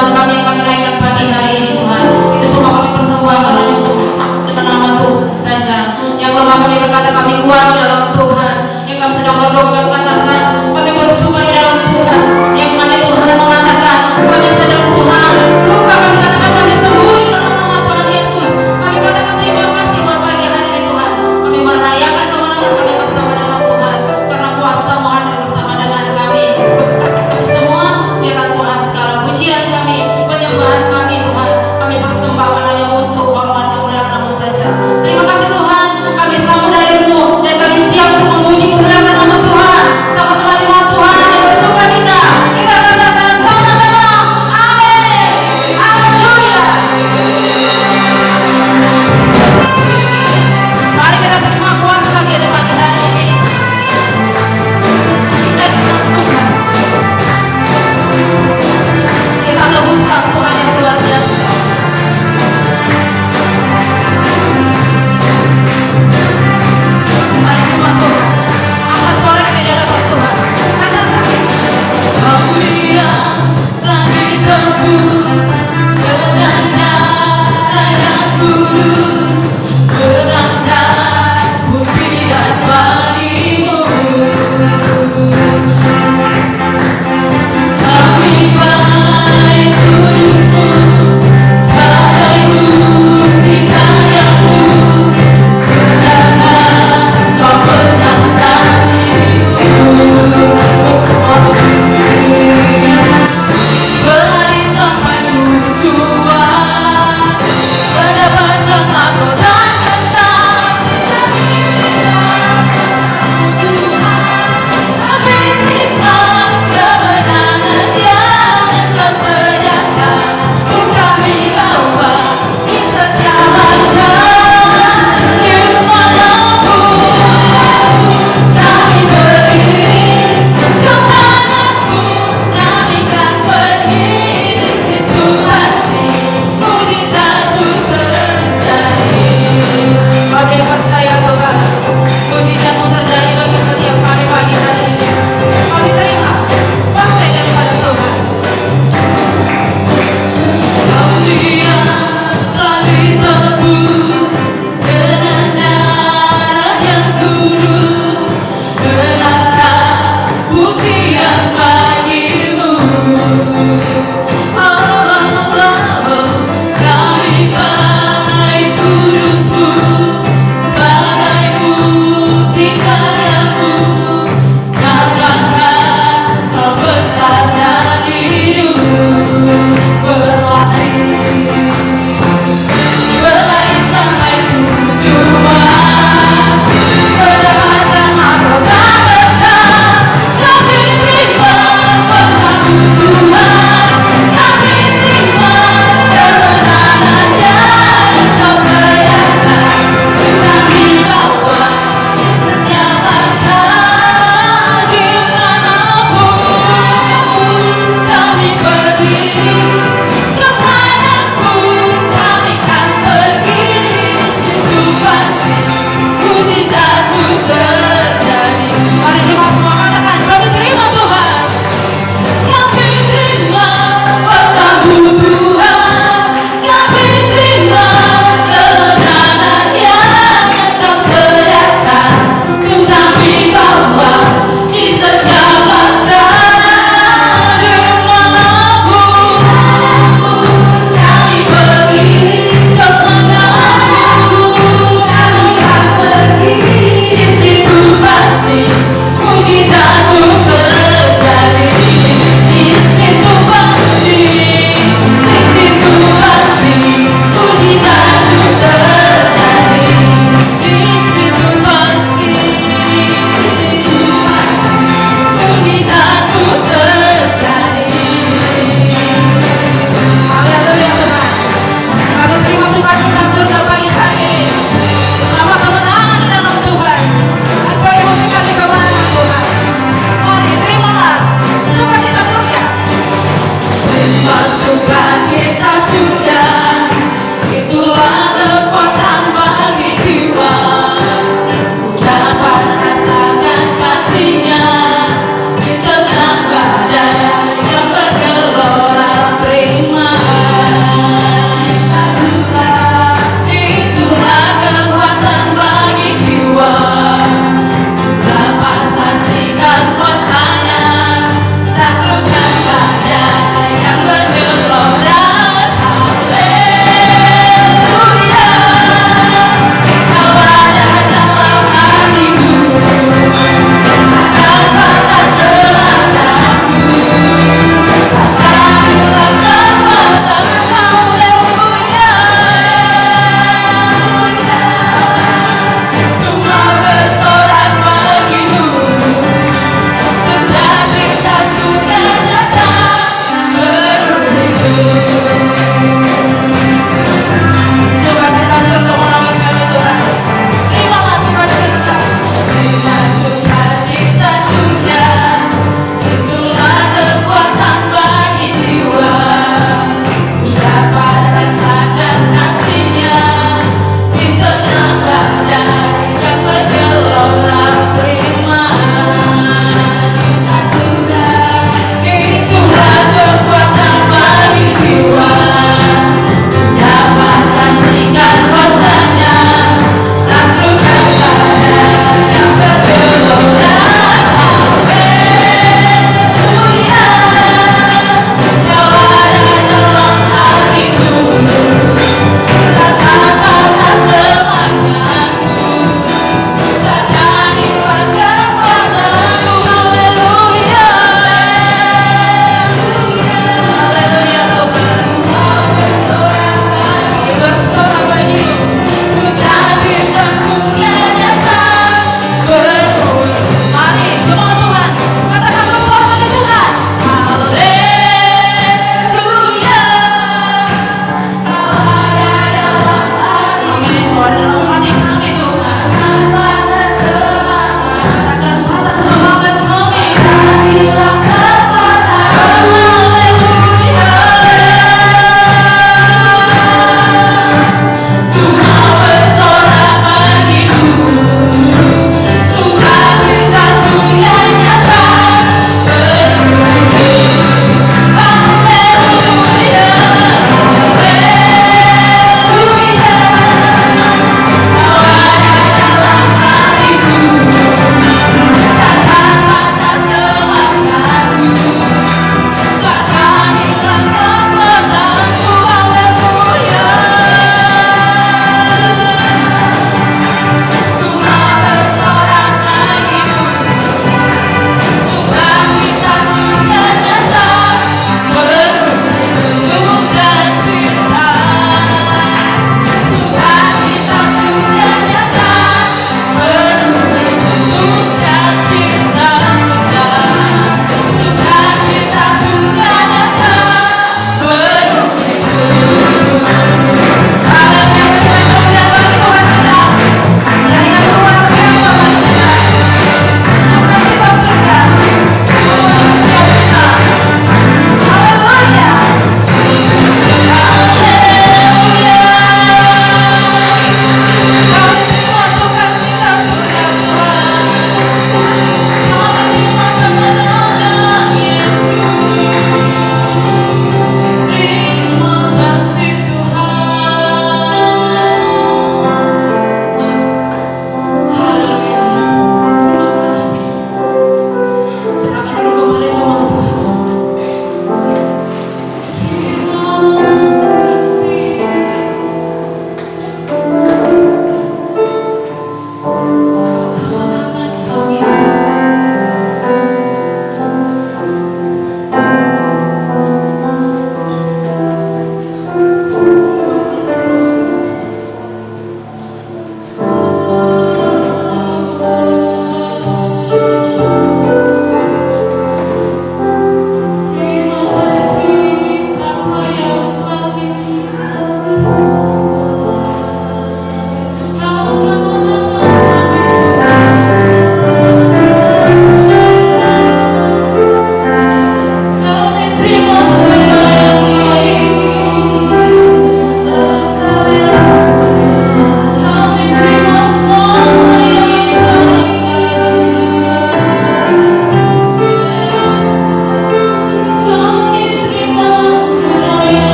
persembahan kami yang kami naikkan pagi hari ini Tuhan, itu semua kami persembahkan hanya untuk dengan nama Tuhan saja. Yang lemah kami berkata kami kuat di dalam Tuhan, yang kami sedang berdoa kami katakan kami bersuka di dalam Tuhan, yang mana Tuhan mengatakan kami sedang Tuhan luka kami katakan kami sembuh di dalam nama Tuhan Yesus. Kami katakan terima kasih pada pagi hari ini Tuhan, kami merayakan kemenangan kami bersama dengan Tuhan karena kuasa-Mu hadir bersama dengan kami. Berkati kami semua, biarlah Tuhan segala pujian kami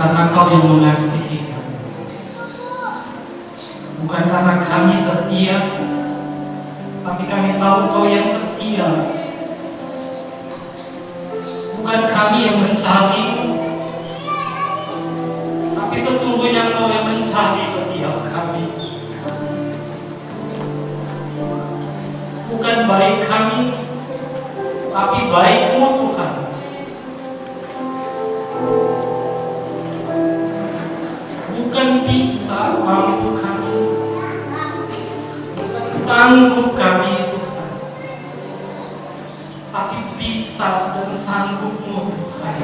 karena Kau yang mengasihi kami. Bukan karena kami setia, tapi kami tahu Kau yang setia. Bukan kami yang mencari, tapi sesungguhnya Kau yang mencari setiap kami. Bukan baik kami, tapi baik-Mu Tuhan. Bukan bisa mampu kami, bukan sanggup kami Tuhan, tapi bisa dan sanggup-Mu Tuhan.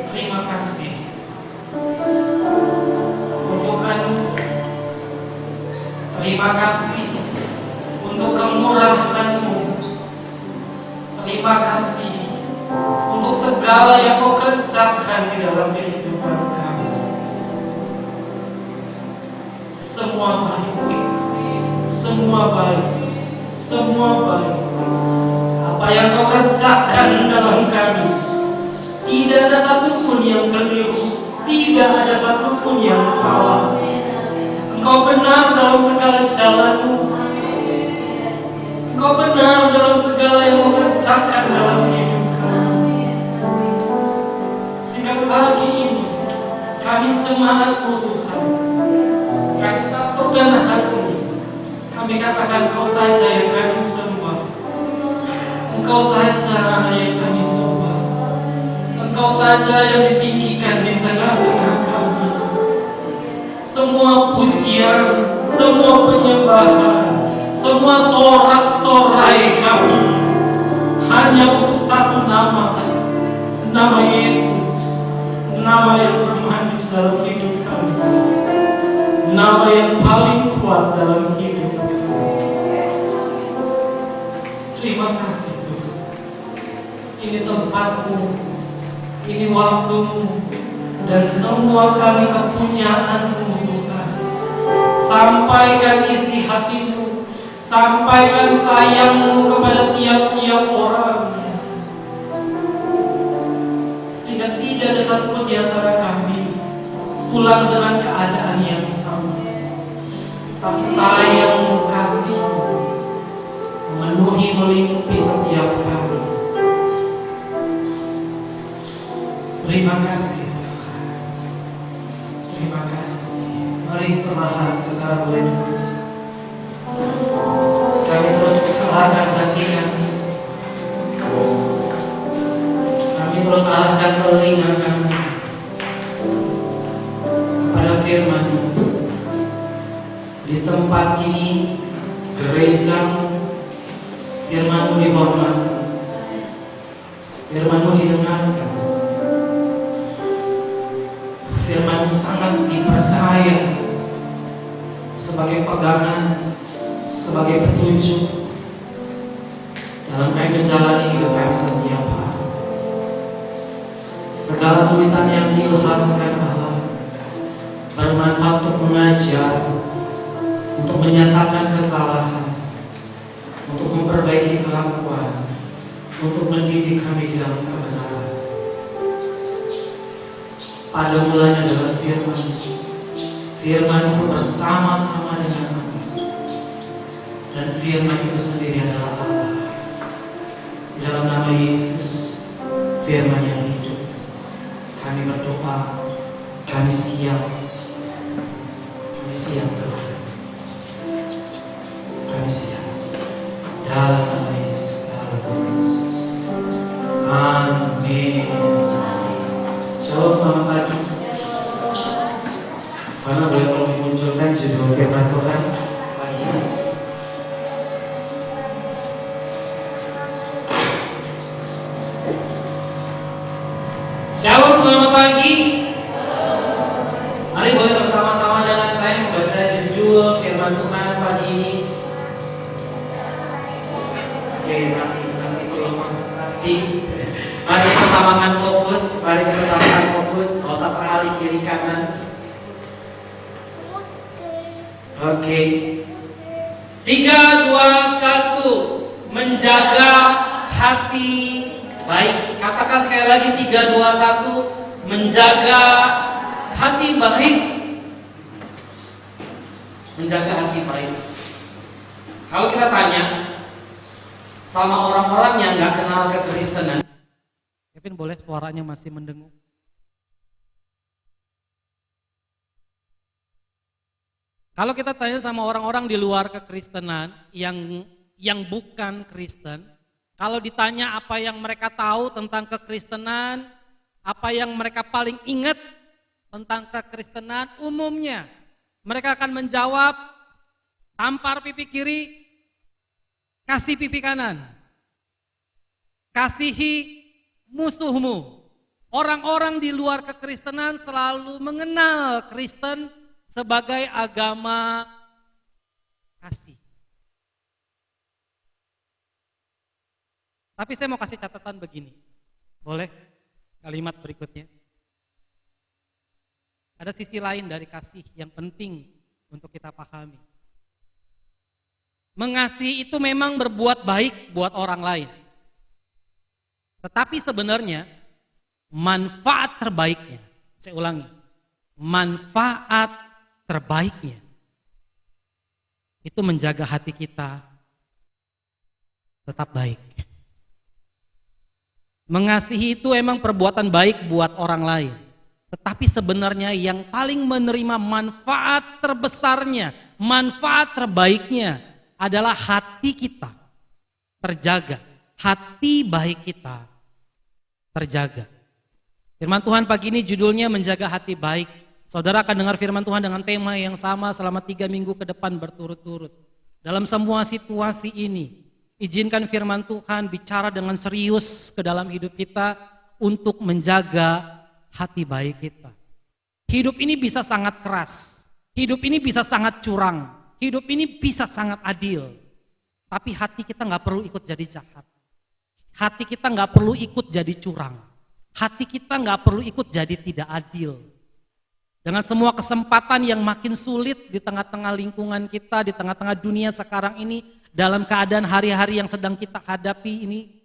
Terima kasih untuk anugerah. Terima kasih untuk kemurahan-Mu. Terima kasih untuk segala yang Kau kerjakan di dalam kehidupan kami. Semua baik, semua baik, semua baik. Apa yang Kau kerjakan dalam kami, tidak ada satupun yang keliru, tidak ada satupun yang salah. Engkau benar dalam segala jalan-Mu. Engkau benar dalam segala yang Kau kerjakan dalam hidup kami. Sehingga pagi ini kami semangat-Mu Tuhan. Kami satukan hati. Kami katakan Kau saja yang kami sembah. Engkau saja yang kami sembah. Engkau saja yang ditinggikan di tengah-tengah kami. Semua pujian, semua penyembahan, semua sorak-sorai kami hanya untuk satu nama, nama Yesus, nama yang termanis dalam hidup kami, nama yang paling kuat dalam hidup kami. Terima kasih Tuhan. Ini tempat-Mu, ini waktu-Mu, dan semua kami kepunyaan-Mu Tuhan. Sampaikan isi hati-Mu, sampaikan sayang-Mu kepada tiap-tiap orang, sehingga tidak ada satupun di antara kami pulang dengan keadaan yang sama, tapi sayang-Mu, kasih-Mu memenuhi, melingkupi setiap kami. Terima kasih Tuhan. Terima kasih. Mari perlahan saudara boleh duduk. Kami terus arahkan hati kami. Kami terus arahkan telinga kami kepada firman-Mu. Di tempat ini, gereja, firman-Mu dihormati, firman-Mu didengarkan, firman-Mu sangat dipercaya sebagai pegangan, sebagai petunjuk dalam kami menjalani hidup kami setiap hari. Segala tulisan yang diilhamkan Allah bermanfaat untuk mengajar, untuk menyatakan kesalahan, untuk memperbaiki kelakuan, untuk mendidik kami di dalam kebenaran. Pada mulanya adalah firman. Firman itu bersama-sama dengan kami, dan firman itu sendiri adalah Allah. Di dalam nama Yesus, firman yang hidup, kami berdoa, kami siap Tuhan, kami siap dalam nama Yesus, dalam nama Yesus. Amin. Shalom, selamat pagi. Mana boleh tolong dimunculkan judul firman Tuhan pagi ini? Shalom, selamat pagi. Mari boleh bersama-sama dengan saya membaca judul firman Tuhan pagi ini. Oke, masih belum masih. Mari kita samakan fokus, mari kita samakan fokus, nggak usah teralih kiri kanan. Oke. 3, 2, 1. Menjaga hati baik. Katakan sekali lagi 3, 2, 1. Menjaga hati baik. Menjaga hati baik. Kalau kita tanya sama orang-orang yang gak kenal kekristenan, Kevin boleh suaranya masih mendengung? Kalau kita tanya sama orang-orang di luar kekristenan yang bukan Kristen, kalau ditanya apa yang mereka tahu tentang kekristenan, apa yang mereka paling ingat tentang kekristenan, umumnya mereka akan menjawab, tampar pipi kiri, kasih pipi kanan. Kasihi musuhmu. Orang-orang di luar kekristenan selalu mengenal Kristen sebagai agama kasih. Tapi saya mau kasih catatan begini. Boleh? Kalimat berikutnya. Ada sisi lain dari kasih yang penting untuk kita pahami. Mengasihi itu memang berbuat baik buat orang lain. Tetapi sebenarnya manfaat terbaiknya, saya ulangi, manfaat terbaiknya itu menjaga hati kita tetap baik. Mengasihi itu emang perbuatan baik buat orang lain. Tetapi sebenarnya yang paling menerima manfaat terbesarnya, manfaat terbaiknya adalah hati kita terjaga. Hati baik kita terjaga. Firman Tuhan pagi ini judulnya menjaga hati baik. Saudara akan dengar firman Tuhan dengan tema yang sama selama 3 minggu ke depan berturut-turut. Dalam semua situasi ini, izinkan firman Tuhan bicara dengan serius ke dalam hidup kita untuk menjaga hati baik kita. Hidup ini bisa sangat keras, hidup ini bisa sangat curang, hidup ini bisa sangat adil. Tapi hati kita gak perlu ikut jadi jahat. Hati kita gak perlu ikut jadi curang. Hati kita gak perlu ikut jadi tidak adil. Dengan semua kesempatan yang makin sulit di tengah-tengah lingkungan kita, di tengah-tengah dunia sekarang ini, dalam keadaan hari-hari yang sedang kita hadapi ini,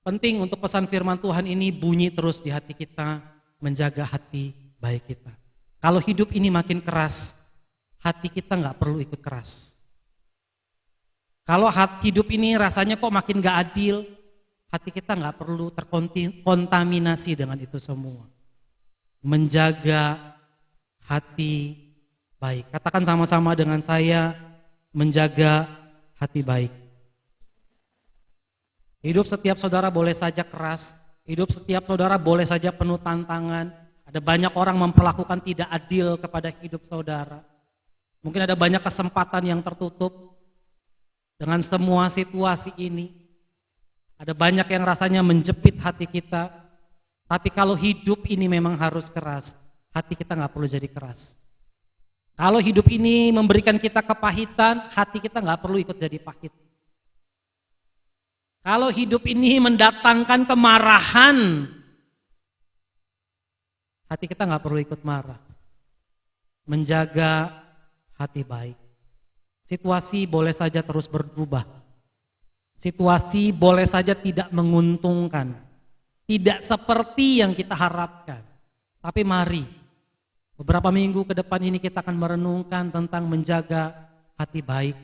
penting untuk pesan firman Tuhan ini bunyi terus di hati kita, menjaga hati baik kita. Kalau hidup ini makin keras, hati kita gak perlu ikut keras. Kalau hidup ini rasanya kok makin gak adil, hati kita gak perlu terkontaminasi dengan itu semua. Menjaga hati baik. Katakan sama-sama dengan saya, menjaga hati baik. Hidup setiap saudara boleh saja keras, hidup setiap saudara boleh saja penuh tantangan. Ada banyak orang memperlakukan tidak adil kepada hidup saudara. Mungkin ada banyak kesempatan yang tertutup dengan semua situasi ini. Ada banyak yang rasanya menjepit hati kita. Tapi kalau hidup ini memang harus keras, hati kita gak perlu jadi keras. Kalau hidup ini memberikan kita kepahitan, hati kita gak perlu ikut jadi pahit. Kalau hidup ini mendatangkan kemarahan, hati kita gak perlu ikut marah. Menjaga hati baik. Situasi boleh saja terus berubah. Situasi boleh saja tidak menguntungkan. Tidak seperti yang kita harapkan. Tapi mari, beberapa minggu ke depan ini kita akan merenungkan tentang menjaga hati baik.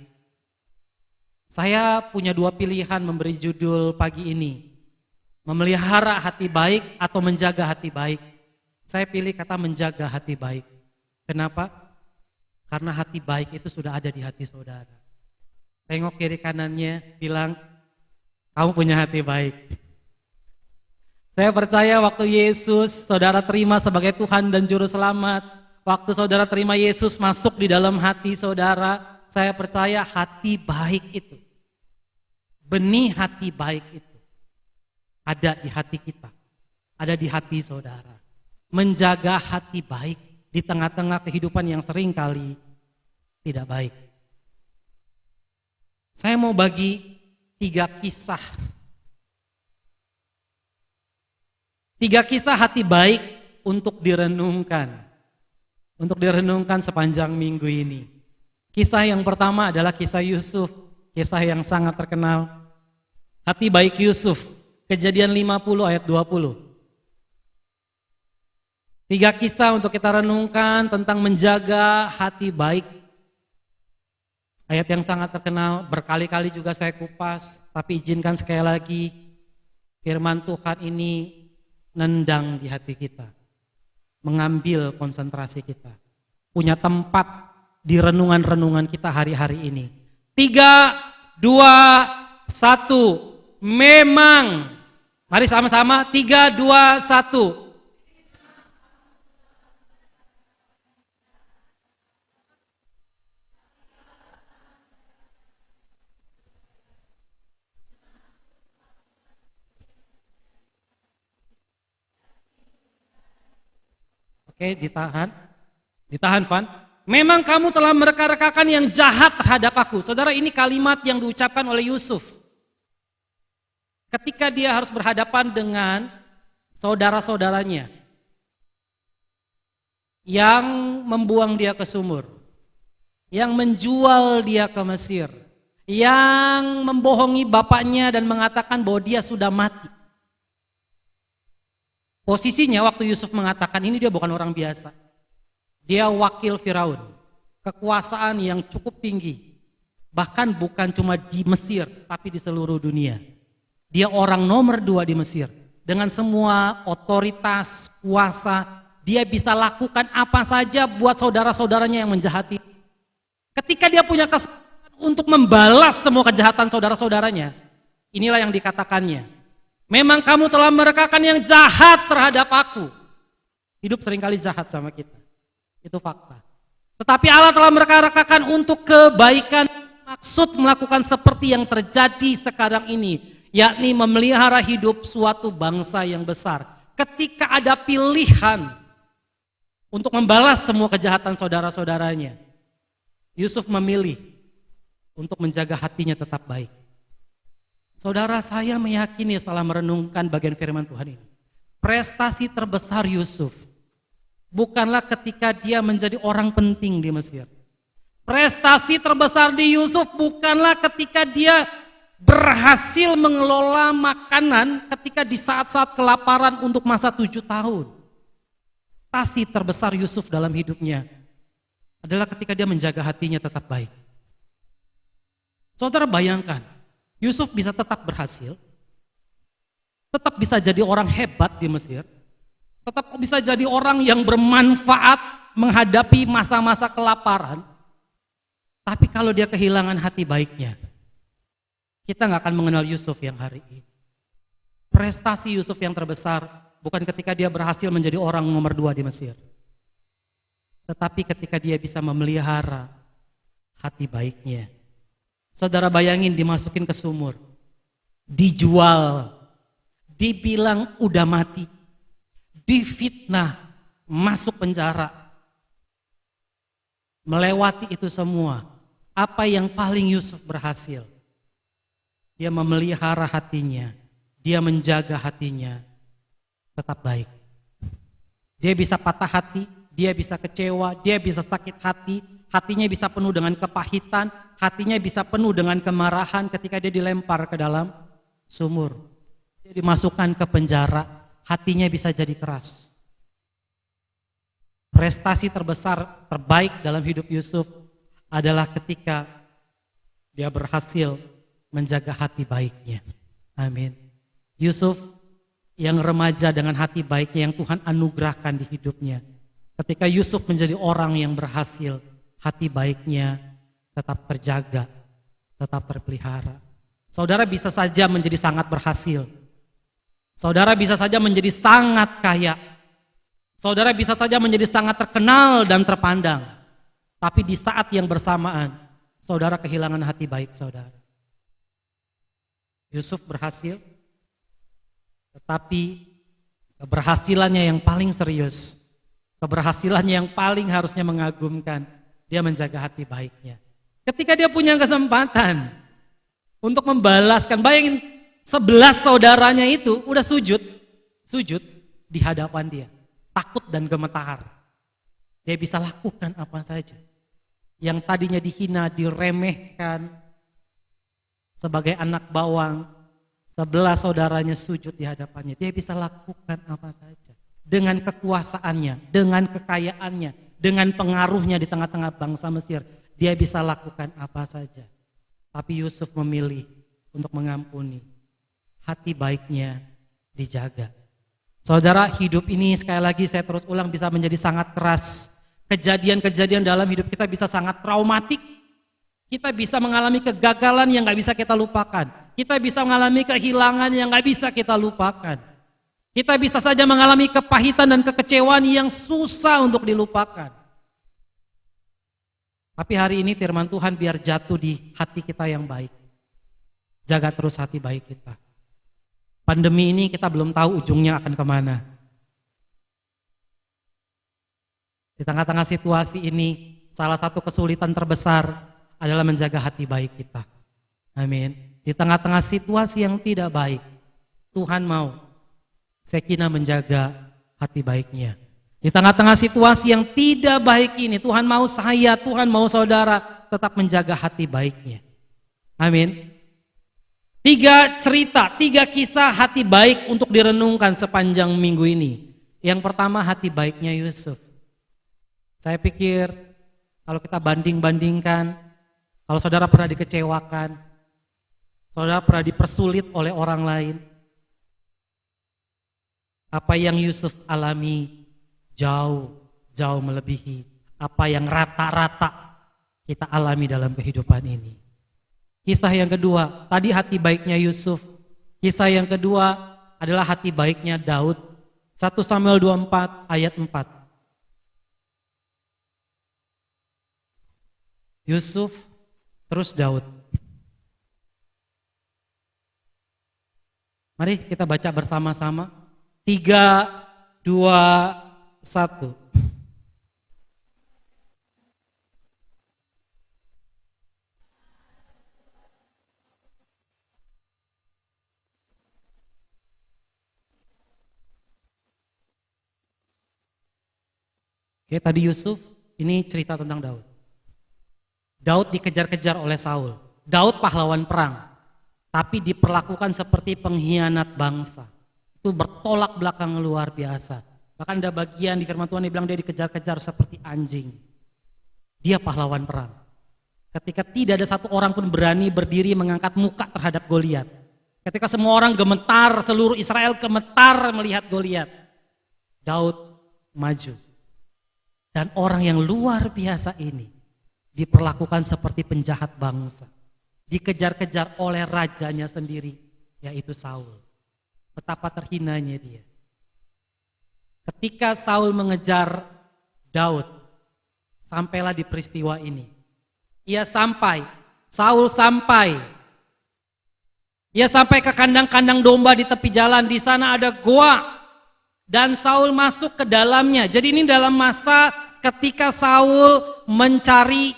Saya punya 2 pilihan memberi judul pagi ini. Memelihara hati baik atau menjaga hati baik. Saya pilih kata menjaga hati baik. Kenapa? Karena hati baik itu sudah ada di hati saudara. Tengok kiri kanannya, bilang, kamu punya hati baik. Saya percaya waktu Yesus saudara terima sebagai Tuhan dan Juru Selamat, waktu saudara terima Yesus masuk di dalam hati saudara, saya percaya hati baik itu, benih hati baik itu ada di hati kita, ada di hati saudara. Menjaga hati baik di tengah-tengah kehidupan yang sering kali tidak baik. Saya mau bagi 3 kisah. 3 kisah hati baik untuk direnungkan. Untuk direnungkan sepanjang minggu ini. Kisah yang pertama adalah kisah Yusuf. Kisah yang sangat terkenal. Hati baik Yusuf, Kejadian 50 ayat 20. 3 kisah untuk kita renungkan tentang menjaga hati baik. Ayat yang sangat terkenal, berkali-kali juga saya kupas, tapi izinkan sekali lagi firman Tuhan ini nendang di hati kita, mengambil konsentrasi kita, punya tempat di renungan-renungan kita hari-hari ini. 3, 2, 1, memang. Mari sama-sama, 3, 2, 1. Oke, ditahan Van. Memang kamu telah mereka-rekakan yang jahat terhadap aku. Saudara, ini kalimat yang diucapkan oleh Yusuf. Ketika dia harus berhadapan dengan saudara-saudaranya yang membuang dia ke sumur, yang menjual dia ke Mesir, yang membohongi bapaknya dan mengatakan bahwa dia sudah mati. Posisinya waktu Yusuf mengatakan ini, dia bukan orang biasa. Dia wakil Firaun, kekuasaan yang cukup tinggi. Bahkan bukan cuma di Mesir, tapi di seluruh dunia. Dia orang nomor 2 di Mesir. Dengan semua otoritas, kuasa, dia bisa lakukan apa saja buat saudara-saudaranya yang menjahati. Ketika dia punya kesempatan untuk membalas semua kejahatan saudara-saudaranya, inilah yang dikatakannya. Memang kamu telah merekakan yang jahat terhadap aku. Hidup seringkali jahat sama kita. Itu fakta. Tetapi Allah telah mereka-rekakan untuk kebaikan, maksud melakukan seperti yang terjadi sekarang ini, yakni memelihara hidup suatu bangsa yang besar. Ketika ada pilihan untuk membalas semua kejahatan saudara-saudaranya, Yusuf memilih untuk menjaga hatinya tetap baik. Saudara, saya meyakini setelah merenungkan bagian firman Tuhan ini, prestasi terbesar Yusuf bukanlah ketika dia menjadi orang penting di Mesir. Prestasi terbesar di Yusuf bukanlah ketika dia berhasil mengelola makanan ketika di saat-saat kelaparan untuk masa 7 tahun. Prestasi terbesar Yusuf dalam hidupnya adalah ketika dia menjaga hatinya tetap baik. Saudara bayangkan, Yusuf bisa tetap berhasil, tetap bisa jadi orang hebat di Mesir, tetap bisa jadi orang yang bermanfaat menghadapi masa-masa kelaparan. Tapi kalau dia kehilangan hati baiknya, kita gak akan mengenal Yusuf yang hari ini. Prestasi Yusuf yang terbesar bukan ketika dia berhasil menjadi orang nomor 2 di Mesir, tetapi ketika dia bisa memelihara hati baiknya. Saudara bayangin, dimasukin ke sumur, dijual, dibilang udah mati, difitnah, masuk penjara. Melewati itu semua, apa yang paling Yusuf berhasil? Dia memelihara hatinya, dia menjaga hatinya tetap baik. Dia bisa patah hati, dia bisa kecewa, dia bisa sakit hati, hatinya bisa penuh dengan kepahitan, hatinya bisa penuh dengan kemarahan ketika dia dilempar ke dalam sumur. Dia dimasukkan ke penjara, hatinya bisa jadi keras. Prestasi terbesar, terbaik dalam hidup Yusuf adalah ketika dia berhasil menjaga hati baiknya. Amin. Yusuf yang remaja dengan hati baiknya yang Tuhan anugerahkan di hidupnya. Ketika Yusuf menjadi orang yang berhasil, hati baiknya tetap terjaga, tetap terpelihara. Saudara bisa saja menjadi sangat berhasil. Saudara bisa saja menjadi sangat kaya. Saudara bisa saja menjadi sangat terkenal dan terpandang. Tapi di saat yang bersamaan, saudara kehilangan hati baik saudara. Yusuf berhasil, tetapi keberhasilannya yang paling serius, keberhasilannya yang paling harusnya mengagumkan, dia menjaga hati baiknya. Ketika dia punya kesempatan untuk membalaskan, bayangin 11 saudaranya itu udah sujud di hadapan dia, takut dan gemetar. Dia bisa lakukan apa saja. Yang tadinya dihina, diremehkan sebagai anak bawang, 11 saudaranya sujud di hadapannya. Dia bisa lakukan apa saja. Dengan kekuasaannya, dengan kekayaannya, dengan pengaruhnya di tengah-tengah bangsa Mesir. Dia bisa lakukan apa saja. Tapi Yusuf memilih untuk mengampuni. Hati baiknya dijaga. Saudara, hidup ini sekali lagi saya terus ulang bisa menjadi sangat keras. Kejadian-kejadian dalam hidup kita bisa sangat traumatik. Kita bisa mengalami kegagalan yang gak bisa kita lupakan. Kita bisa mengalami kehilangan yang gak bisa kita lupakan. Kita bisa saja mengalami kepahitan dan kekecewaan yang susah untuk dilupakan. Tapi hari ini firman Tuhan biar jatuh di hati kita yang baik. Jaga terus hati baik kita. Pandemi ini kita belum tahu ujungnya akan kemana. Di tengah-tengah situasi ini, salah satu kesulitan terbesar adalah menjaga hati baik kita. Amin. Di tengah-tengah situasi yang tidak baik, Tuhan mau Sekina menjaga hati baiknya. Di tengah-tengah situasi yang tidak baik ini, Tuhan mau saya, Tuhan mau saudara tetap menjaga hati baiknya. Amin. 3 cerita, 3 kisah hati baik untuk direnungkan sepanjang minggu ini. Yang pertama hati baiknya Yusuf. Saya pikir kalau kita banding-bandingkan, kalau saudara pernah dikecewakan, saudara pernah dipersulit oleh orang lain, apa yang Yusuf alami jauh melebihi apa yang rata-rata kita alami dalam kehidupan ini. Kisah yang kedua, tadi hati baiknya Yusuf. Kisah yang kedua adalah hati baiknya Daud. 1 Samuel 24 ayat 4. Yusuf terus Daud. Mari kita baca bersama-sama. 3, 2, 1. Oke, tadi Yusuf, ini cerita tentang Daud. Daud dikejar-kejar oleh Saul. Daud pahlawan perang, tapi diperlakukan seperti pengkhianat bangsa. Itu bertolak belakang luar biasa. Bahkan ada bagian di firman Tuhan yang bilang dia dikejar-kejar seperti anjing. Dia pahlawan perang. Ketika tidak ada satu orang pun berani berdiri mengangkat muka terhadap Goliat. Ketika semua orang gemetar, seluruh Israel gemetar melihat Goliat, Daud maju. Dan orang yang luar biasa ini diperlakukan seperti penjahat bangsa. Dikejar-kejar oleh rajanya sendiri, yaitu Saul. Betapa terhinanya dia. Ketika Saul mengejar Daud, sampailah di peristiwa ini. Saul sampai. Ia sampai ke kandang-kandang domba di tepi jalan, di sana ada goa. Dan Saul masuk ke dalamnya. Jadi ini dalam masa ketika Saul mencari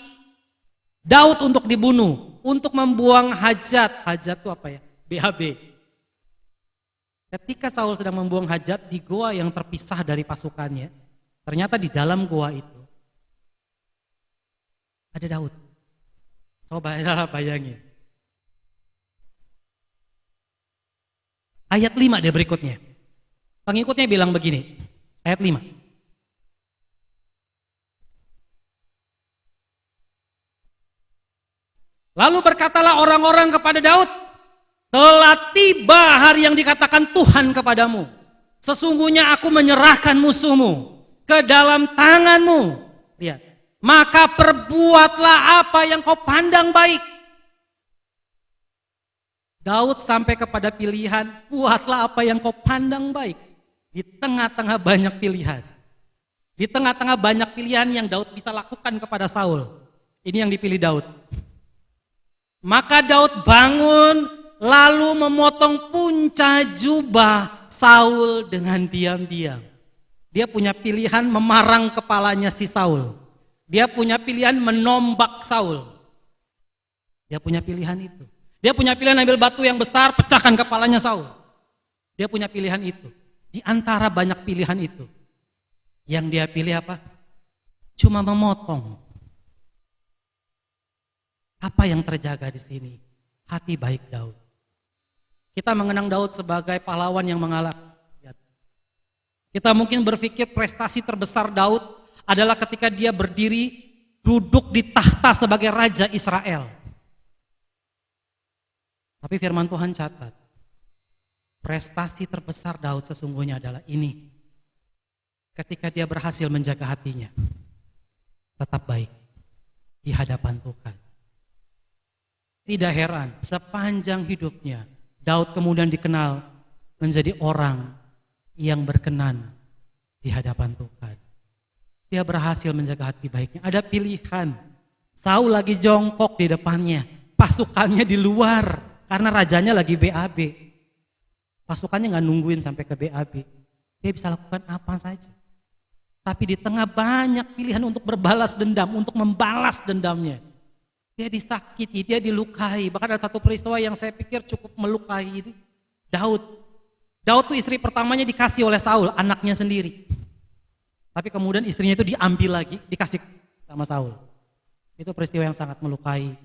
Daud untuk dibunuh, untuk membuang hajat. Hajat itu apa ya? BAB. Ketika Saul sedang membuang hajat di goa yang terpisah dari pasukannya, ternyata di dalam goa itu ada Daud. Coba bayangin. Ayat 5 dia berikutnya. Pengikutnya bilang begini, ayat 5. Lalu berkatalah orang-orang kepada Daud, telah tiba hari yang dikatakan Tuhan kepadamu. Sesungguhnya aku menyerahkan musuhmu ke dalam tanganmu. Lihat. Maka perbuatlah apa yang kau pandang baik. Daud sampai kepada pilihan, buatlah apa yang kau pandang baik. Di tengah-tengah banyak pilihan. Di tengah-tengah banyak pilihan yang Daud bisa lakukan kepada Saul. Ini yang dipilih Daud. Maka Daud bangun, lalu memotong punca jubah Saul dengan diam-diam. Dia punya pilihan memarang kepalanya si Saul. Dia punya pilihan menombak Saul. Dia punya pilihan itu. Dia punya pilihan ambil batu yang besar, pecahkan kepalanya Saul. Dia punya pilihan itu. Di antara banyak pilihan itu, yang dia pilih apa? Cuma memotong. Apa yang terjaga di sini? Hati baik Daud. Kita mengenang Daud sebagai pahlawan yang mengalah. Kita mungkin berpikir prestasi terbesar Daud adalah ketika dia berdiri duduk di tahta sebagai raja Israel. Tapi firman Tuhan catat, prestasi terbesar Daud sesungguhnya adalah ini. Ketika dia berhasil menjaga hatinya tetap baik di hadapan Tuhan. Tidak heran, sepanjang hidupnya Daud kemudian dikenal menjadi orang yang berkenan di hadapan Tuhan. Dia berhasil menjaga hati baiknya. Ada pilihan. Saul lagi jongkok di depannya, pasukannya di luar karena rajanya lagi BAB. Pasukannya nggak nungguin sampai ke BAB. Dia bisa lakukan apa saja. Tapi di tengah banyak pilihan untuk berbalas dendam, untuk membalas dendamnya, dia disakiti, dia dilukai. Bahkan ada satu peristiwa yang saya pikir cukup melukai Daud. Daud tuh istri pertamanya dikasih oleh Saul, anaknya sendiri. Tapi kemudian istrinya itu diambil lagi, dikasih sama Saul. Itu peristiwa yang sangat melukai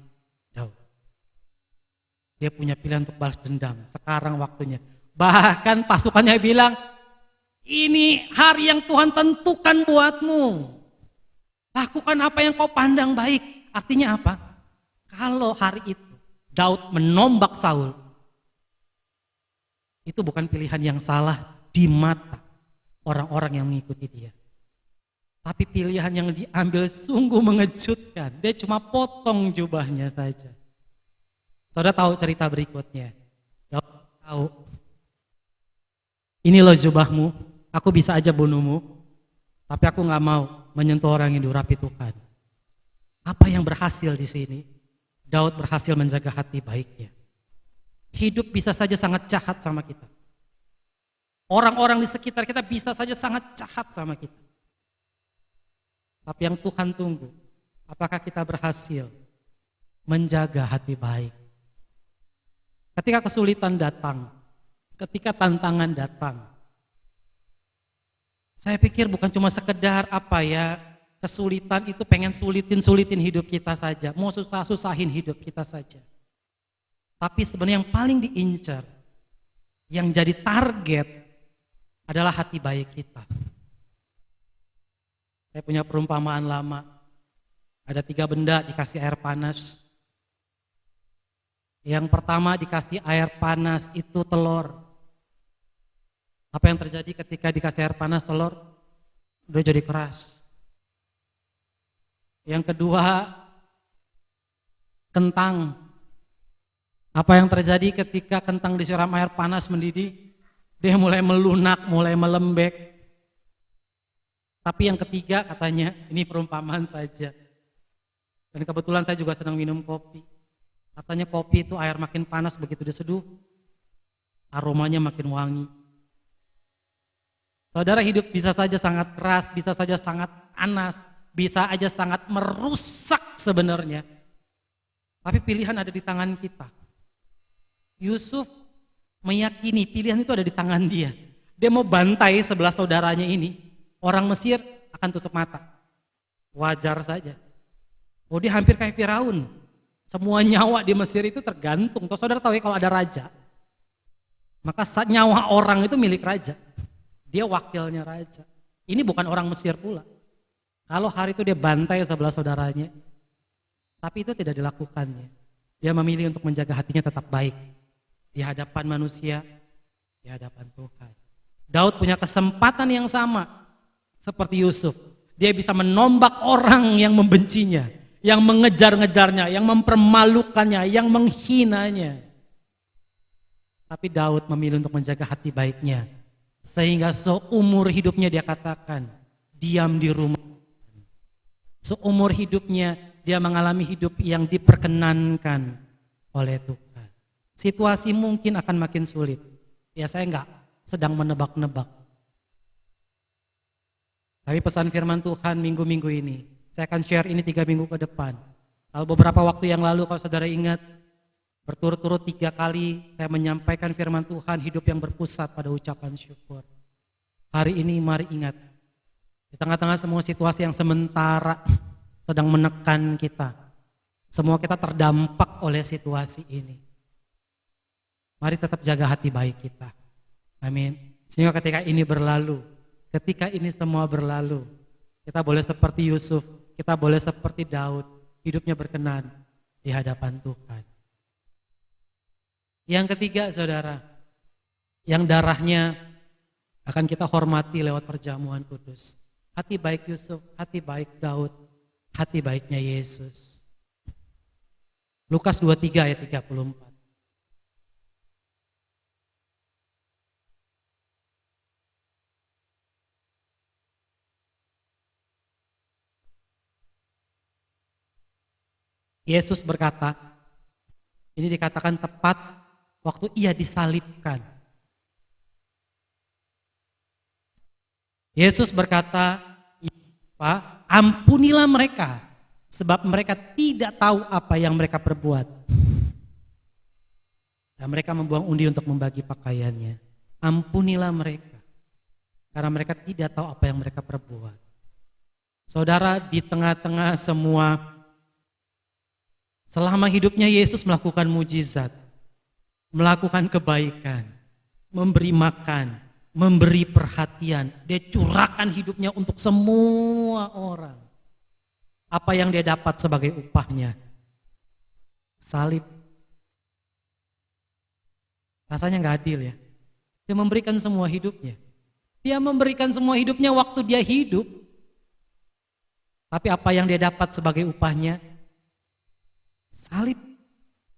Daud. Dia punya pilihan untuk balas dendam, sekarang waktunya. Bahkan pasukannya bilang, ini hari yang Tuhan tentukan buatmu. Lakukan apa yang kau pandang baik. Artinya apa? Kalau hari itu Daud menombak Saul, itu bukan pilihan yang salah di mata orang-orang yang mengikuti dia. Tapi pilihan yang diambil sungguh mengejutkan. Dia cuma potong jubahnya saja. Saudara tahu cerita berikutnya. Daud tahu, ini loh jubahmu, aku bisa aja bunuhmu, tapi aku gak mau menyentuh orang yang diurapi Tuhan. Apa yang berhasil di sini? Daud berhasil menjaga hati baiknya. Hidup bisa saja sangat jahat sama kita. Orang-orang di sekitar kita bisa saja sangat jahat sama kita. Tapi yang Tuhan tunggu, apakah kita berhasil menjaga hati baik? Ketika kesulitan datang, ketika tantangan datang, saya pikir bukan cuma sekedar kesulitan itu pengen sulitin hidup kita saja, mau susah-susahin hidup kita saja. Tapi sebenarnya yang paling diincar, yang jadi target adalah hati baik kita. Saya punya perumpamaan lama, ada 3 benda dikasih air panas. Yang pertama dikasih air panas itu telur. Apa yang terjadi ketika dikasih air panas telur? Udah jadi keras. Yang kedua, kentang. Apa yang terjadi ketika kentang disiram air panas mendidih? Dia mulai melunak, mulai melembek. Tapi yang ketiga katanya, ini perumpamaan saja. Dan kebetulan saya juga sedang minum kopi. Katanya kopi itu air makin panas begitu diseduh, aromanya makin wangi. Saudara, hidup bisa saja sangat keras, bisa saja sangat panas, bisa aja sangat merusak sebenarnya. Tapi pilihan ada di tangan kita. Yusuf meyakini pilihan itu ada di tangan dia. Dia mau bantai 11 saudaranya ini. Orang Mesir akan tutup mata. Wajar saja. Oh, dia hampir kayak Firaun. Semua nyawa di Mesir itu tergantung. Saudara tahu ya, kalau ada raja, maka nyawa orang itu milik raja. Dia wakilnya raja. Ini bukan orang Mesir pula. Kalau hari itu dia bantai 11 saudaranya, tapi itu tidak dilakukannya. Dia memilih untuk menjaga hatinya tetap baik di hadapan manusia, di hadapan Tuhan. Daud punya kesempatan yang sama seperti Yusuf. Dia bisa menombak orang yang membencinya, yang mengejar-ngejarnya, yang mempermalukannya, yang menghinanya. Tapi Daud memilih untuk menjaga hati baiknya. Sehingga seumur hidupnya dia katakan, diam di rumah. Seumur hidupnya dia mengalami hidup yang diperkenankan oleh Tuhan. Situasi mungkin akan makin sulit. Ya, saya enggak sedang menebak-nebak. Tapi pesan firman Tuhan minggu-minggu ini, saya akan share ini 3 minggu ke depan. Kalau beberapa waktu yang lalu kalau saudara ingat, berturut-turut 3 kali saya menyampaikan firman Tuhan, hidup yang berpusat pada ucapan syukur. Hari ini mari ingat, di tengah-tengah semua situasi yang sementara sedang menekan kita, semua kita terdampak oleh situasi ini. Mari tetap jaga hati baik kita. Amin. Sehingga ketika ini berlalu, ketika ini semua berlalu, kita boleh seperti Yusuf, kita boleh seperti Daud, hidupnya berkenan di hadapan Tuhan. Yang ketiga, saudara, yang darahnya akan kita hormati lewat perjamuan kudus. Hati baik Yusuf, hati baik Daud, hati baiknya Yesus. Lukas 23 ayat 34. Yesus berkata, ini dikatakan tepat waktu ia disalibkan. Yesus berkata, Pak, ampunilah mereka, sebab mereka tidak tahu apa yang mereka perbuat. Dan mereka membuang undi untuk membagi pakaiannya. Ampunilah mereka, karena mereka tidak tahu apa yang mereka perbuat. Saudara, di tengah-tengah semua, selama hidupnya Yesus melakukan mujizat, melakukan kebaikan, memberi makan, memberi perhatian. Dia curahkan hidupnya untuk semua orang. Apa yang dia dapat sebagai upahnya? Salib. Rasanya gak adil ya. Dia memberikan semua hidupnya. Dia memberikan semua hidupnya waktu dia hidup. Tapi apa yang dia dapat sebagai upahnya? Salib.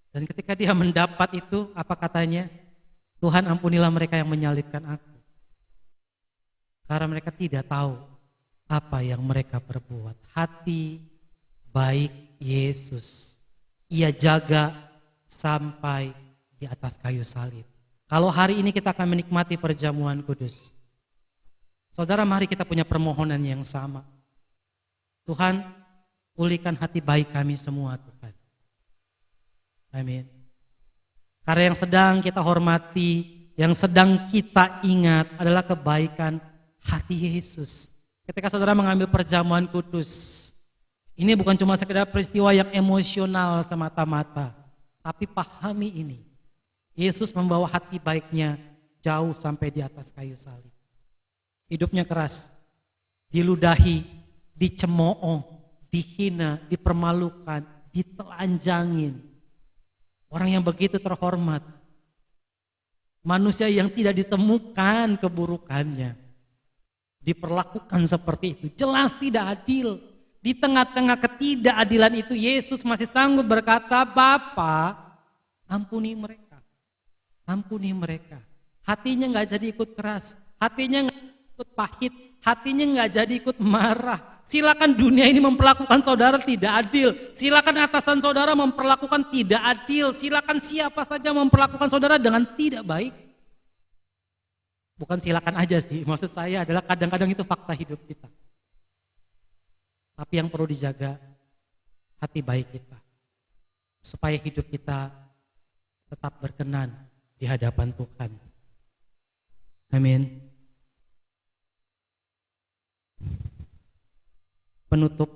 Dan ketika dia mendapat itu, apa katanya? Tuhan, ampunilah mereka yang menyalibkan aku, karena mereka tidak tahu apa yang mereka perbuat. Hati baik Yesus, ia jaga sampai di atas kayu salib. Kalau hari ini kita akan menikmati perjamuan kudus, saudara, mari kita punya permohonan yang sama. Tuhan, pulihkan hati baik kami semua, Tuhan. Amin. Karena yang sedang kita hormati, yang sedang kita ingat adalah kebaikan hati Yesus. Ketika saudara mengambil perjamuan kudus, ini bukan cuma sekedar peristiwa yang emosional semata-mata, tapi pahami ini. Yesus membawa hati baiknya jauh sampai di atas kayu salib. Hidupnya keras, diludahi, dicemooh, dihina, dipermalukan, ditelanjangin. Orang yang begitu terhormat, manusia yang tidak ditemukan keburukannya, diperlakukan seperti itu. Jelas tidak adil. Di tengah-tengah ketidakadilan itu, Yesus masih sanggup berkata, Bapa, ampuni mereka. Ampuni mereka. Hatinya gak jadi ikut keras, hatinya gak ikut pahit, hatinya gak jadi ikut marah. Silakan dunia ini memperlakukan saudara tidak adil. Silakan atasan saudara memperlakukan tidak adil. Silakan siapa saja memperlakukan saudara dengan tidak baik. Bukan silakan aja sih, maksud saya adalah kadang-kadang itu fakta hidup kita. Tapi yang perlu dijaga hati baik kita, supaya hidup kita tetap berkenan di hadapan Tuhan. Amin. Penutup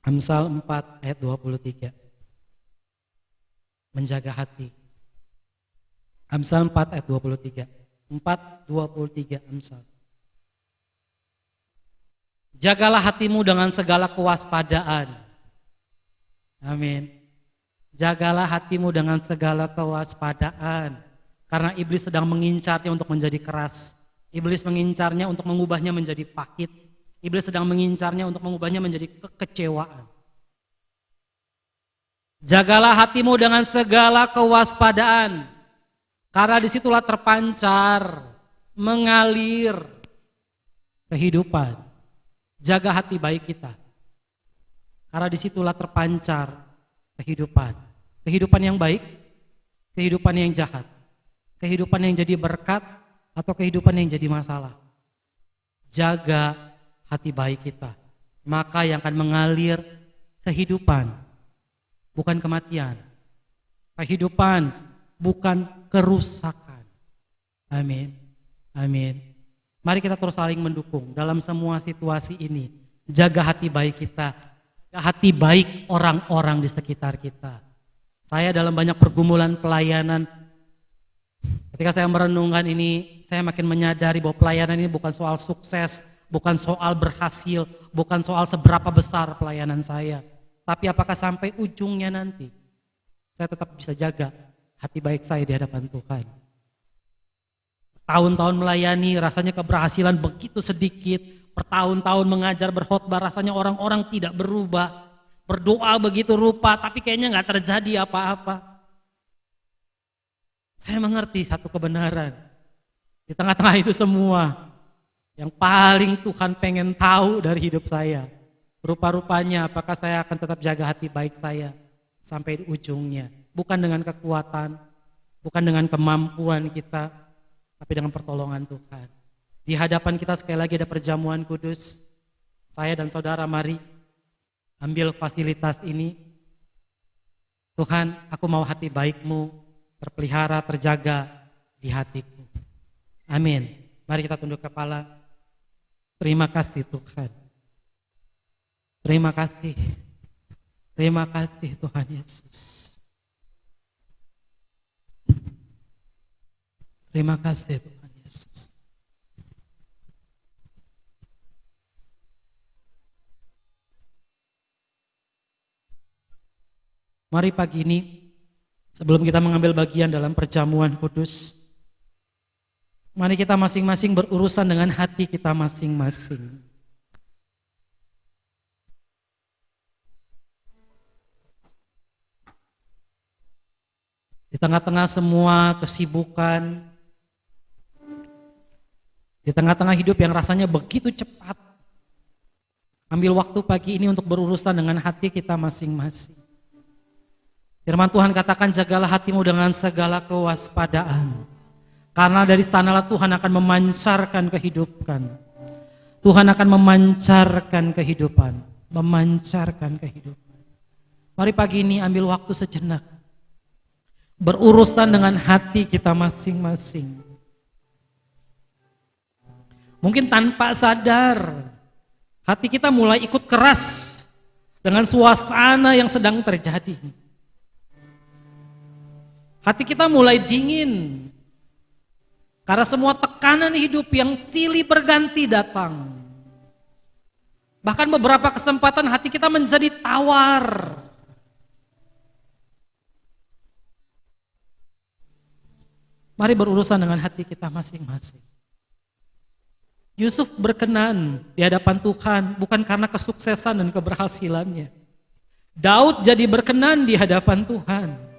Amsal 4 ayat 23. Menjaga hati. Amsal 4 ayat 23. 4:23 Amsal. Jagalah hatimu dengan segala kewaspadaan. Amin. Jagalah hatimu dengan segala kewaspadaan. Karena iblis sedang mengincarnya untuk menjadi keras. Iblis mengincarnya untuk mengubahnya menjadi pahit. Iblis sedang mengincarnya untuk mengubahnya menjadi kekecewaan. Jagalah hatimu dengan segala kewaspadaan, karena disitulah terpancar, mengalir kehidupan. Jaga hati baik kita, karena disitulah terpancar kehidupan. Kehidupan yang baik, kehidupan yang jahat, kehidupan yang jadi berkat, atau kehidupan yang jadi masalah. Jaga hati baik kita, maka yang akan mengalir kehidupan, bukan kematian. Kehidupan, bukan kerusakan. Amin. Amin. Mari kita terus saling mendukung dalam semua situasi ini. Jaga hati baik kita, jaga hati baik orang-orang di sekitar kita. Saya dalam banyak pergumulan pelayanan, Ketika saya merenungkan ini, saya makin menyadari bahwa pelayanan ini bukan soal sukses, bukan soal berhasil, bukan soal seberapa besar pelayanan saya. Tapi apakah sampai ujungnya nanti, saya tetap bisa jaga hati baik saya di hadapan Tuhan. Tahun-tahun melayani, rasanya keberhasilan begitu sedikit. Bertahun-tahun mengajar, berkhotbah, rasanya orang-orang tidak berubah. Berdoa begitu rupa, tapi kayaknya gak terjadi apa-apa. Saya mengerti satu kebenaran. Di tengah-tengah itu semua, yang paling Tuhan pengen tahu dari hidup saya, rupa-rupanya apakah saya akan tetap jaga hati baik saya sampai di ujungnya. Bukan dengan kekuatan, bukan dengan kemampuan kita, tapi dengan pertolongan Tuhan. Di hadapan kita sekali lagi ada perjamuan kudus. Saya dan saudara mari ambil fasilitas ini. Tuhan, aku mau hati baik-Mu terpelihara, terjaga di hatiku. Amin. Mari kita tunduk kepala. Terima kasih Tuhan. Terima kasih. Terima kasih Tuhan Yesus. Terima kasih Tuhan Yesus. Mari pagi ini, sebelum kita mengambil bagian dalam perjamuan kudus, mari kita masing-masing berurusan dengan hati kita masing-masing. Di tengah-tengah semua kesibukan, di tengah-tengah hidup yang rasanya begitu cepat, ambil waktu pagi ini untuk berurusan dengan hati kita masing-masing. Firman Tuhan katakan, jagalah hatimu dengan segala kewaspadaan. Karena dari sanalah Tuhan akan memancarkan kehidupan. Tuhan akan memancarkan kehidupan. Memancarkan kehidupan. Mari pagi ini ambil waktu sejenak. Berurusan dengan hati kita masing-masing. Mungkin tanpa sadar, hati kita mulai ikut keras dengan suasana yang sedang terjadi. Hati kita mulai dingin karena semua tekanan hidup yang silih berganti datang. Bahkan beberapa kesempatan hati kita menjadi tawar. Mari berurusan dengan hati kita masing-masing. Yusuf berkenan di hadapan Tuhan bukan karena kesuksesan dan keberhasilannya. Daud jadi berkenan di hadapan Tuhan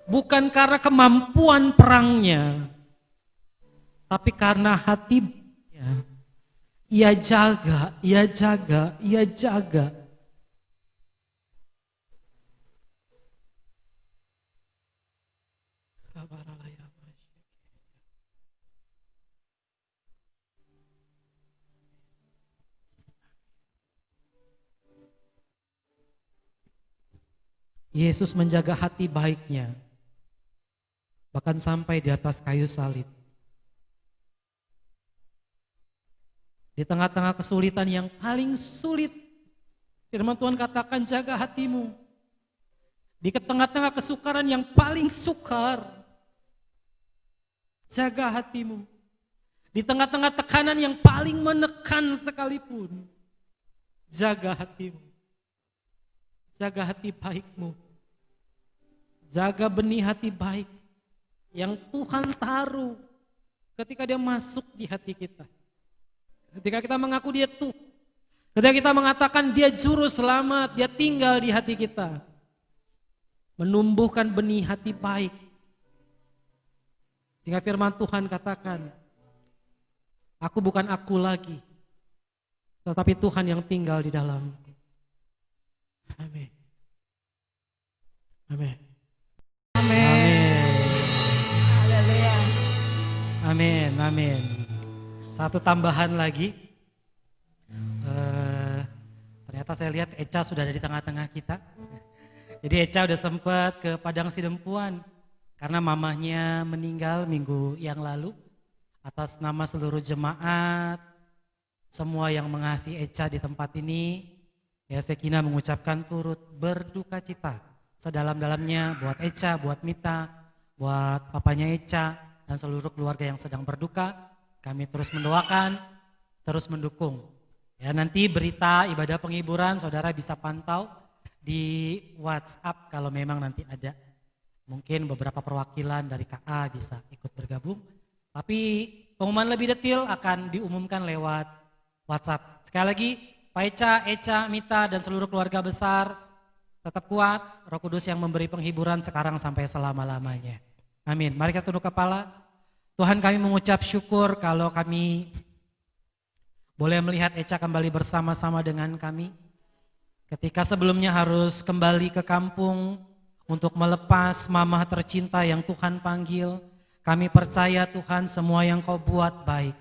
bukan karena kemampuan perangnya, tapi karena hatinya. Ia jaga, ia jaga, ia jaga. Yesus menjaga hati baiknya, bahkan sampai di atas kayu salib. Di tengah-tengah kesulitan yang paling sulit, firman Tuhan katakan jaga hatimu. Di tengah-tengah kesukaran yang paling sukar, jaga hatimu. Di tengah-tengah tekanan yang paling menekan sekalipun, jaga hatimu. Jaga hati baikmu. Jaga benih hati baik yang Tuhan taruh ketika dia masuk di hati kita. Ketika kita mengaku dia Tuhan. Ketika kita mengatakan dia juru selamat, dia tinggal di hati kita. Menumbuhkan benih hati baik. Sehingga firman Tuhan katakan, aku bukan aku lagi, tetapi Tuhan yang tinggal di dalamku. Amin. Amin. Amin. Haleluya. Amin. Amin. Satu tambahan lagi. Ternyata saya lihat Eca sudah ada di tengah-tengah kita. Jadi Eca udah sempat ke Padang Sidempuan karena mamahnya meninggal minggu yang lalu. Atas nama seluruh jemaat, semua yang mengasihi Eca di tempat ini, ya Sekina mengucapkan turut berduka cita sedalam-dalamnya buat Eca, buat Mita, buat papanya Eca, dan seluruh keluarga yang sedang berduka. Kami terus mendoakan, terus mendukung. Ya, nanti berita ibadah penghiburan saudara bisa pantau di WhatsApp kalau memang nanti ada. Mungkin beberapa perwakilan dari KA bisa ikut bergabung. Tapi pengumuman lebih detail akan diumumkan lewat WhatsApp. Sekali lagi, Pak Eca, Mita, dan seluruh keluarga besar tetap kuat. Roh Kudus yang memberi penghiburan sekarang sampai selama-lamanya. Amin. Mari kita tunduk kepala. Tuhan, kami mengucap syukur kalau kami boleh melihat Eca kembali bersama-sama dengan kami. Ketika sebelumnya harus kembali ke kampung untuk melepas mamah tercinta yang Tuhan panggil. Kami percaya Tuhan semua yang Kau buat baik.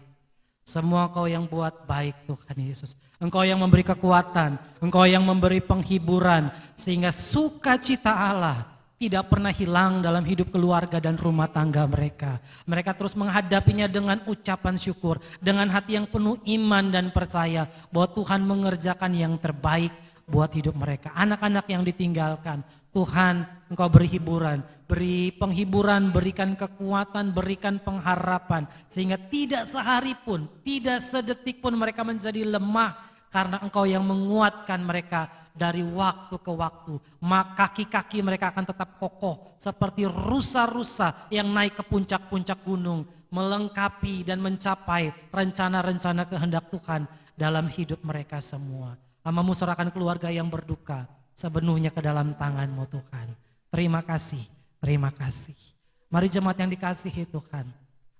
Semua Kau yang buat baik Tuhan Yesus. Engkau yang memberi kekuatan, Engkau yang memberi penghiburan. Sehingga sukacita Allah tidak pernah hilang dalam hidup keluarga dan rumah tangga mereka. Mereka terus menghadapinya dengan ucapan syukur, dengan hati yang penuh iman dan percaya bahwa Tuhan mengerjakan yang terbaik buat hidup mereka. Anak-anak yang ditinggalkan, Tuhan Engkau beri hiburan, beri penghiburan, berikan kekuatan, berikan pengharapan. Sehingga tidak sehari pun, tidak sedetik pun mereka menjadi lemah. Karena Engkau yang menguatkan mereka dari waktu ke waktu. Maka kaki-kaki mereka akan tetap kokoh seperti rusa-rusa yang naik ke puncak-puncak gunung. Melengkapi dan mencapai rencana-rencana kehendak Tuhan dalam hidup mereka semua. Hamba-Mu serahkan keluarga yang berduka sepenuhnya ke dalam tangan-Mu Tuhan. Terima kasih, terima kasih. Mari jemaat yang dikasihi Tuhan.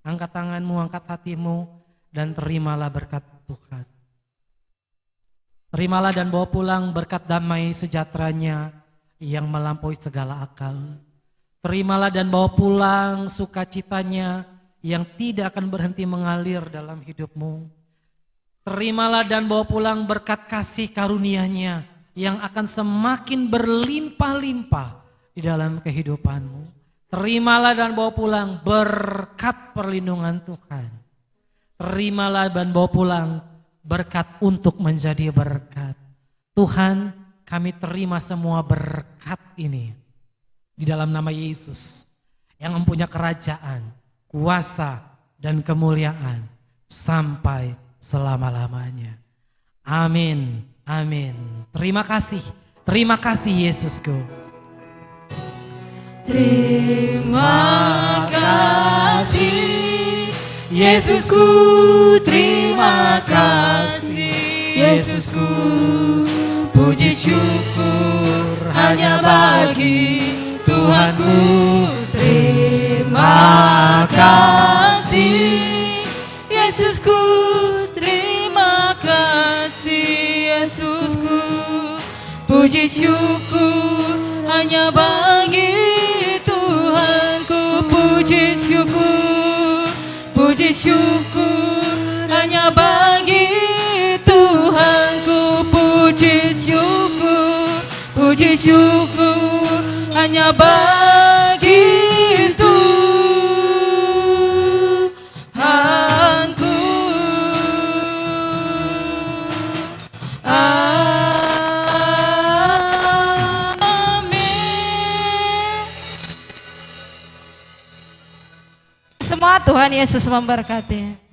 Angkat tangan-Mu, angkat hati-Mu dan terimalah berkat Tuhan. Terimalah dan bawa pulang berkat damai sejahteranya yang melampaui segala akal. Terimalah dan bawa pulang sukacitanya yang tidak akan berhenti mengalir dalam hidupmu. Terimalah dan bawa pulang berkat kasih karunia-Nya yang akan semakin berlimpah-limpah di dalam kehidupanmu. Terimalah dan bawa pulang berkat perlindungan Tuhan. Terimalah dan bawa pulang berkat untuk menjadi berkat. Tuhan, kami terima semua berkat ini di dalam nama Yesus yang mempunyai kerajaan, kuasa, dan kemuliaan sampai selama-lamanya. Amin, amin. Terima kasih Yesusku. Terima kasih Yesusku, terima kasih Yesusku. Puji syukur hanya bagi Tuhanku. Terima kasih Yesusku, terima kasih Yesusku. Puji syukur hanya bagi Tuhanku. Puji syukur, puji syukur hanya bagi Tuhanku. Puji syukur hanya bagi Tuhanku. Amin. Semua Tuhan Yesus memberkati.